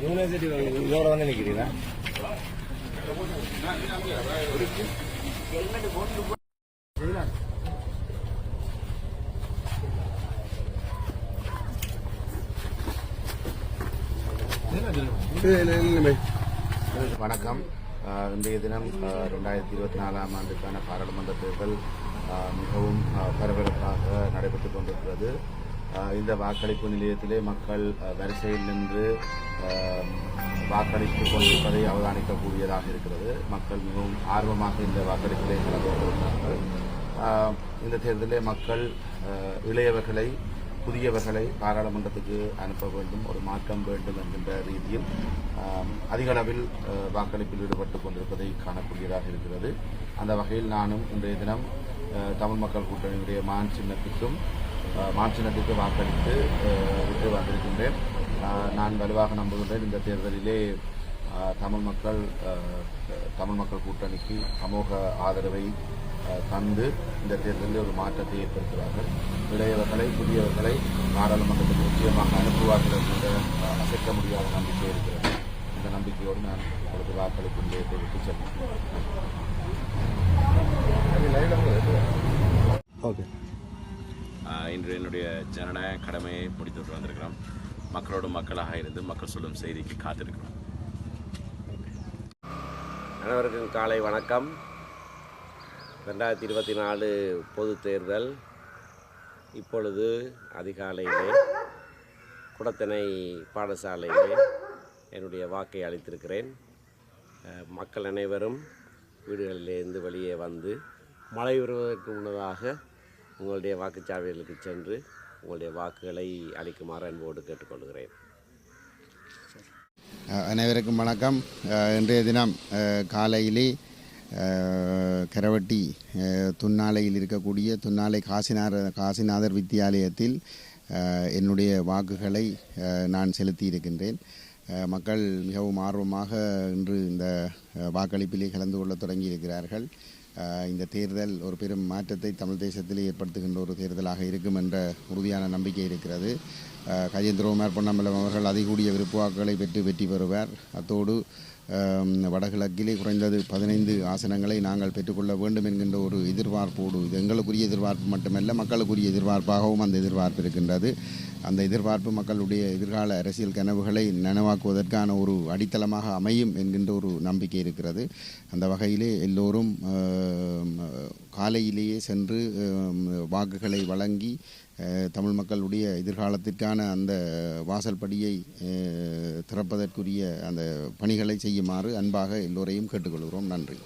University இதோட வந்து நிற்கிறீங்களா? வணக்கம். இன்றைய தினம் 2024ஆம் ஆண்டுக்கான பாராளுமன்ற தேர்தல் மிகவும் பரபரப்பாக நடைபெற்றுக் கொண்டிருக்கிறது. இந்த வாக்களிப்பு நிலையத்திலே மக்கள் வரிசையில் நின்று வாக்களித்துக் கொண்டிருப்பதை அவதானிக்கக்கூடியதாக இருக்கிறது. மக்கள் மிகவும் ஆர்வமாக இந்த வாக்களிப்பிலே கலந்து கொண்டிருக்கிறார்கள். இந்த தேர்தலிலே மக்கள் இளையவர்களை புதியவர்களை பாராளுமன்றத்துக்கு அனுப்ப வேண்டும், ஒரு மாற்றம் வேண்டும் என்கின்ற ரீதியில் அதிக அளவில் வாக்களிப்பில் ஈடுபட்டுக் கொண்டிருப்பதை காணக்கூடியதாக இருக்கிறது. அந்த வகையில் நானும் இன்றைய தினம் தமிழ் மக்கள் கூட்டணியுடைய மான் சின்னத்துக்கு வாக்களித்து விட்டு வந்திருக்கின்றேன். நான் வலுவாக நம்புகின்றேன் இந்த தேர்தலிலே தமிழ் மக்கள் கூட்டணிக்கு அமோக ஆதரவை தந்து இந்த தேர்தலில் ஒரு மாற்றத்தை ஏற்படுத்துவார்கள். இளையவர்களை புதியவர்களை நாடாளுமன்றத்துக்கு முக்கியமாக அனுப்புவார்கள் என்ற அசைக்க முடியாத நம்பிக்கை இருக்கிறது. இந்த நம்பிக்கையோடு நான் உங்களுக்கு வாக்களிப்பு நிலையத்தை விட்டு செல்கிறேன். ஓகே. இன்று என்னுடைய ஜனநாயக கடமையை முடித்துவிட்டு வந்திருக்கிறோம். மக்களோடு மக்களாக இருந்து மக்கள் சொல்லும் செய்திக்கு காத்திருக்கிறோம். அனைவருக்கும் காலை வணக்கம். 2024 பொது தேர்தல் இப்பொழுது அதிகாலையிலே குடத்தனை பாடசாலையிலே என்னுடைய வாக்கை அளித்திருக்கிறேன். மக்கள் அனைவரும் வீடுகளிலிருந்து வெளியே வந்து மழை வருவதற்கு முன்னதாக உங்களுடைய வாக்குச்சாவடிகளுக்கு சென்று உங்களுடைய வாக்குகளை அளிக்குமாறு அன்போடு கேட்டுக்கொள்கிறேன். அனைவருக்கும் வணக்கம். இன்றைய தினம் காலையிலே கரவட்டி துன்னாலையில் இருக்கக்கூடிய துன்னாலை காசிநாதர் வித்தியாலயத்தில் என்னுடைய வாக்குகளை நான் செலுத்தியிருக்கின்றேன். மக்கள் மிகவும் ஆர்வமாக இன்று இந்த வாக்களிப்பிலே கலந்து கொள்ள தொடங்கியிருக்கிறார்கள். இந்த தேர்தல் ஒரு பெரும் மாற்றத்தை தமிழ் தேசத்திலே ஏற்படுத்துகின்ற ஒரு தேர்தலாக இருக்கும் என்ற உறுதியான நம்பிக்கை இருக்கிறது. கஜேந்திரகுமார் பொன்னம்பலம் அவர்கள் அதிகூடிய விருப்பு வாக்குகளை பெற்று வெற்றி பெறுவார். அத்தோடு வடகிழக்கிலே குறைந்தது 15 ஆசனங்களை நாங்கள் பெற்றுக்கொள்ள வேண்டும் என்கின்ற ஒரு எதிர்பார்ப்போடு, இது எங்களுக்குரிய எதிர்பார்ப்பு மட்டுமல்ல, மக்களுக்குரிய எதிர்பார்ப்பாகவும் அந்த எதிர்பார்ப்பு இருக்கின்றது. அந்த எதிர்பார்ப்பு மக்களுடைய எதிர்கால அரசியல் கனவுகளை நனவாக்குவதற்கான ஒரு அடித்தளமாக அமையும் என்கின்ற ஒரு நம்பிக்கை இருக்கிறது. அந்த வகையிலே எல்லோரும் காலையிலேயே சென்று வாக்குகளை வழங்கி தமிழ் மக்களுடைய எதிர்காலத்திற்கான அந்த வாசல் படியை திறப்பதற்குரிய அந்த பணிகளை செய்யுமாறு அன்பாக எல்லோரையும் கேட்டுக்கொள்கிறோம். நன்றி.